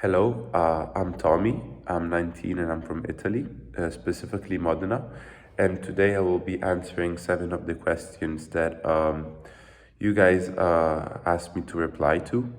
Hello, I'm Tommy. I'm 19 and I'm from Italy, specifically Modena. And today I will be answering 7 of the questions that you guys asked me to reply to.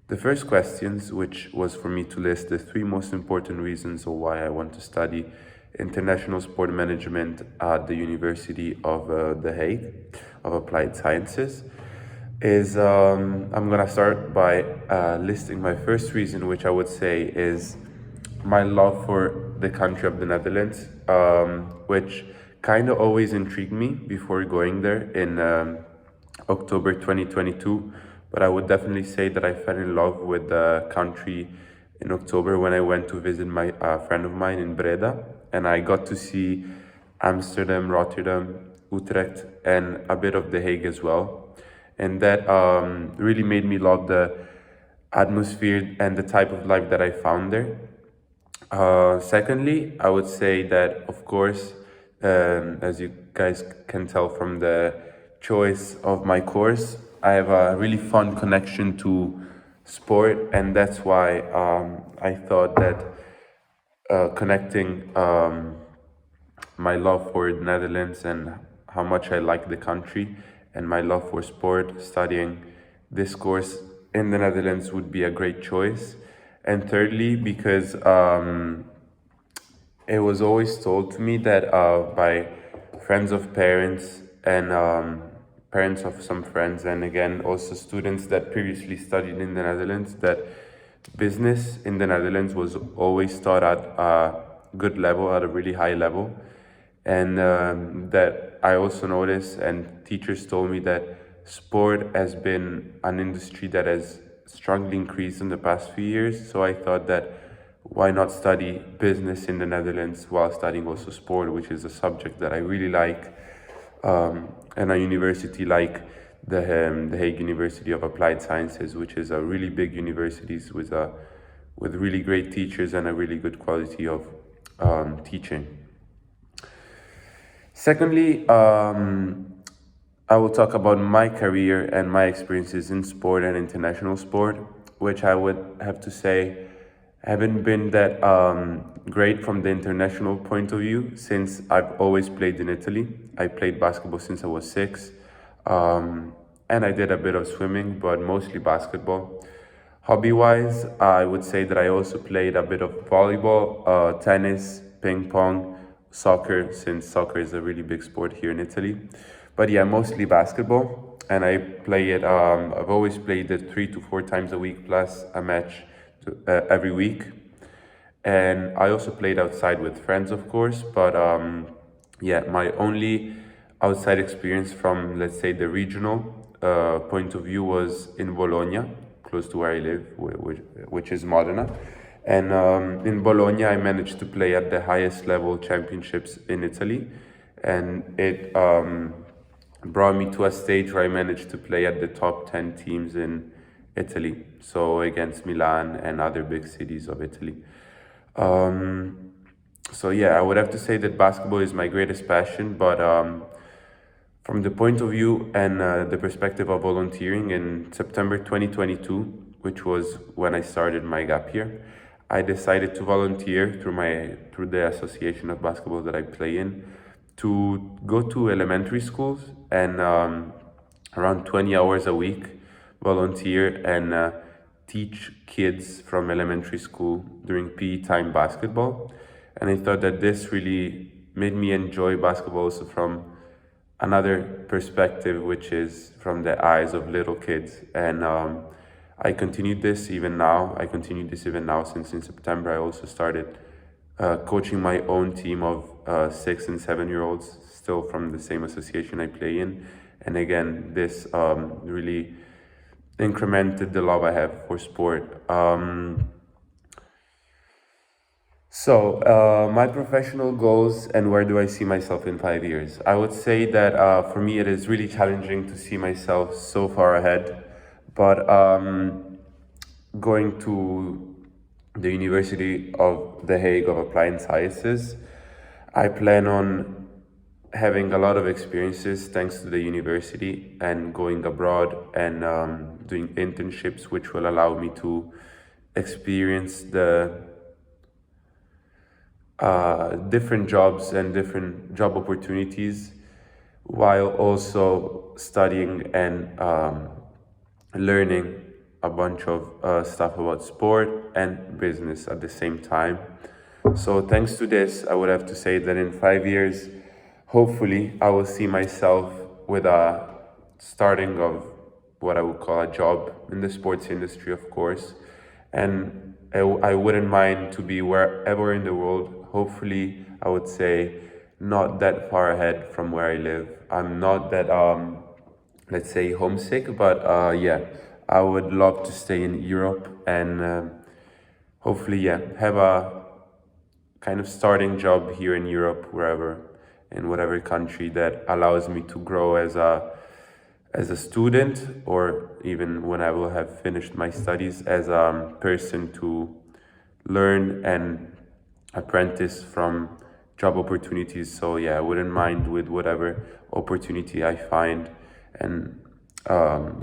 The first questions, which was for me to list the 3 most important reasons of why I want to study international sport management at the University of The Hague of Applied Sciences is I'm gonna start by listing my first reason, which I would say is my love for the country of the Netherlands, which kind of always intrigued me before going there in October 2022. But I would definitely say that I fell in love with the country in October when I went to visit my friend of mine in Breda, and I got to see Amsterdam, Rotterdam, Utrecht, and a bit of The Hague as well. And that really made me love the atmosphere and the type of life that I found there. Secondly, I would say that, of course, as you guys can tell from the choice of my course, I have a really fun connection to sport, and that's why I thought that connecting my love for the Netherlands and how much I like the country and my love for sport, studying this course in the Netherlands would be a great choice. And thirdly, because it was always told to me that by friends of parents and parents of some friends, and again also students that previously studied in the Netherlands, that business in the Netherlands was always taught at a good level, at a really high level. And that I also noticed, and teachers told me that sport has been an industry that has strongly increased in the past few years. So I thought that why not study business in the Netherlands while studying also sport, which is a subject that I really like, and a university like the Hague University of Applied Sciences, which is a really big university with really great teachers and a really good quality of teaching. Secondly, I will talk about my career and my experiences in sport and international sport, which I would have to say haven't been that great from the international point of view, since I've always played in Italy. I played basketball since I was 6, and I did a bit of swimming, but mostly basketball. Hobby-wise, I would say that I also played a bit of volleyball, tennis, ping pong, soccer, since soccer is a really big sport here in Italy. But yeah, mostly basketball, and I play it. I've always played it 3 to 4 times a week, plus a match every week. And I also played outside with friends, of course. But yeah, my only outside experience from, let's say, the regional point of view was in Bologna, close to where I live, which is Modena. And in Bologna, I managed to play at the highest level championships in Italy. And it brought me to a stage where I managed to play at the top 10 teams in Italy. So against Milan and other big cities of Italy. So yeah, I would have to say that basketball is my greatest passion, but from the point of view and the perspective of volunteering, in September 2022, which was when I started my gap year, I decided to volunteer through the association of basketball that I play in, to go to elementary schools and around 20 hours a week volunteer and teach kids from elementary school during PE time basketball. And I thought that this really made me enjoy basketball also from another perspective, which is from the eyes of little kids. And I continued this even now. I continue this even now, since in September I also started coaching my own team of 6 and 7-year-olds, still from the same association I play in. And again, this really incremented the love I have for sport. So, my professional goals and where do I see myself in 5 years? I would say that for me it is really challenging to see myself so far ahead, but going to the University of The Hague of Applied Sciences, I plan on having a lot of experiences thanks to the university, and going abroad and doing internships, which will allow me to experience the different jobs and different job opportunities while also studying and learning a bunch of stuff about sport and business at the same time. So, thanks to this, I would have to say that in 5 years, hopefully, I will see myself with a starting of what I would call a job in the sports industry, of course. And I wouldn't mind to be wherever in the world. Hopefully, I would say not that far ahead from where I live. I'm not that let's say homesick, but yeah, I would love to stay in Europe and hopefully, yeah, have a kind of starting job here in Europe, wherever, in whatever country that allows me to grow as a student, or even when I will have finished my studies, as a person to learn and apprentice from job opportunities. So yeah, I wouldn't mind with whatever opportunity I find and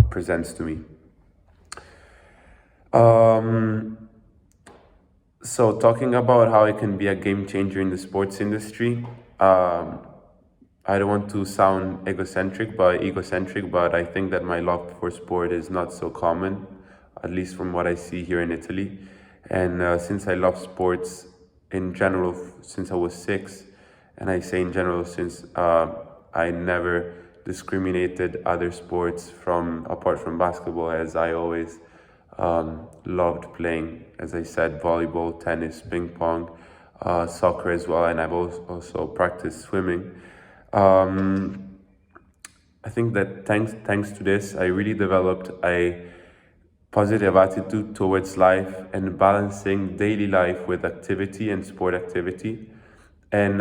presents to me. So talking about how it can be a game changer in the sports industry, I don't want to sound egocentric, but I think that my love for sport is not so common, at least from what I see here in Italy. And since I love sports in general since I was 6, and I say in general since I never discriminated other sports from apart from basketball, as I always loved playing, as I said, volleyball, tennis, ping pong, soccer as well, and I've also practiced swimming. Um, I think that thanks to this, I really developed a positive attitude towards life and balancing daily life with activity and sport activity. And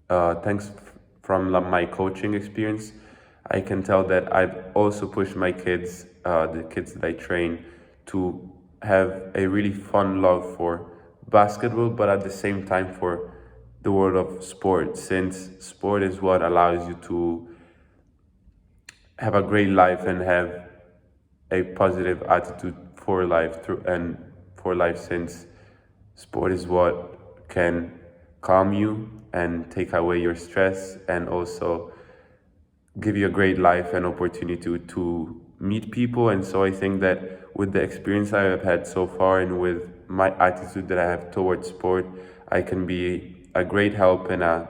thanks from my coaching experience, I can tell that I've also pushed my kids, the kids that I train, to have a really fun love for basketball, but at the same time for the world of sport, since sport is what allows you to have a great life and have a positive attitude for life through and for life, since sport is what can calm you and take away your stress and also give you a great life and opportunity to meet people. And so I think that with the experience I have had so far and with my attitude that I have towards sport, I can be a great help and a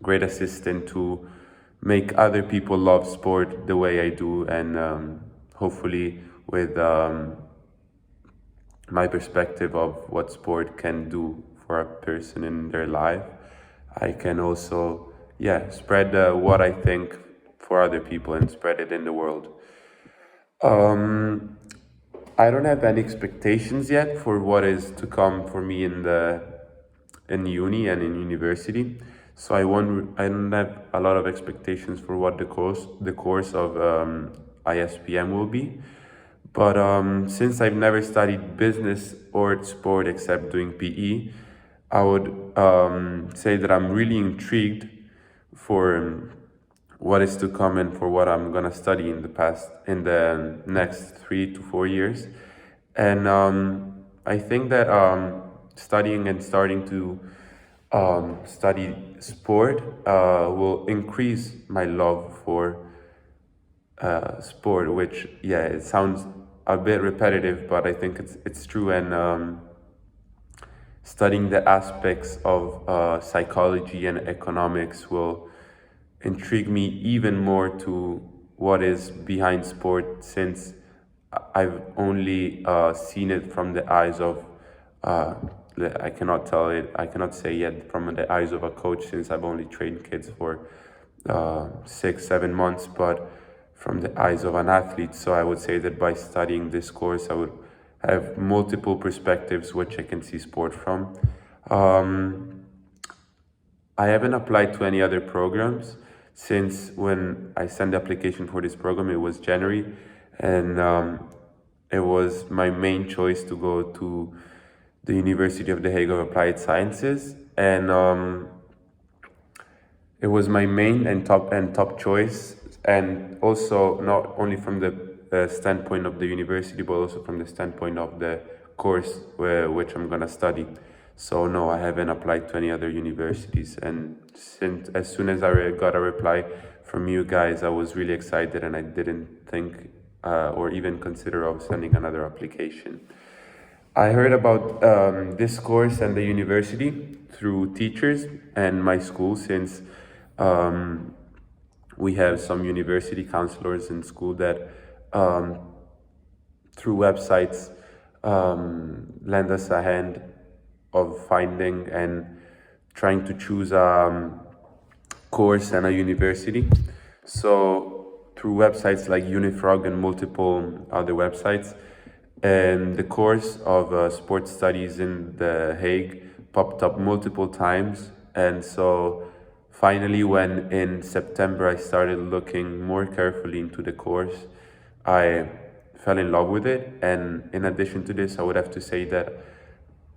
great assistant to make other people love sport the way I do. And hopefully with my perspective of what sport can do for a person in their life, I can also, yeah, spread what I think for other people and spread it in the world. Um, I don't have any expectations yet for what is to come for me in uni and in university. So I don't have a lot of expectations for what the course of ISPM will be. But since I've never studied business or sport except doing PE, I would say that I'm really intrigued for what is to come and for what I'm gonna study in the next 3 to 4 years. And I think that studying and starting to study sport will increase my love for sport, which, yeah, it sounds a bit repetitive, but I think it's true. And studying the aspects of psychology and economics will intrigue me even more to what is behind sport, since I've only seen it from the eyes of uh, I cannot say yet from the eyes of a coach, since I've only trained kids for 6, 7 months, but from the eyes of an athlete. So I would say that by studying this course, I would have multiple perspectives which I can see sport from. Um, I haven't applied to any other programs since when I sent the application for this program, it was January, and it was my main choice to go to the University of The Hague of Applied Sciences, and it was my main and top choice, and also not only from the standpoint of the university, but also from the standpoint of the course which I'm gonna study. So no, I haven't applied to any other universities. And since as soon as I got a reply from you guys, I was really excited, and I didn't think or even consider of sending another application. I heard about this course and the university through teachers and my school, since um, we have some university counselors in school that um, through websites lend us a hand of finding and trying to choose a course and a university. So through websites like Unifrog and multiple other websites, and the course of sports studies in The Hague popped up multiple times. And so finally, when in September I started looking more carefully into the course, I fell in love with it. And in addition to this, I would have to say that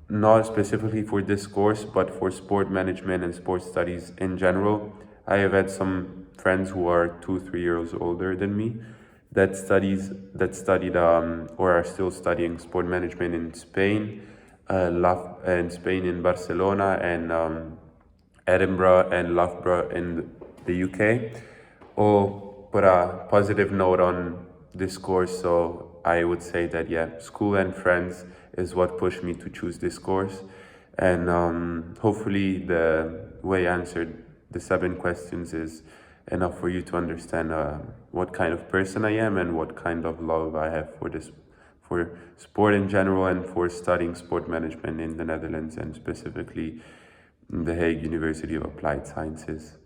not specifically for this course, but for sport management and sports studies in general, I have had some friends who are 2, 3 years older than me that studied or are still studying sport management in Spain, in Barcelona, and Edinburgh and Loughborough in the UK. All put a positive note on this course, so I would say that yeah, school and friends is what pushed me to choose this course. And hopefully the way I answered the 7 questions is enough for you to understand what kind of person I am and what kind of love I have for this, for sport in general, and for studying sport management in the Netherlands, and specifically in the Hague University of Applied Sciences.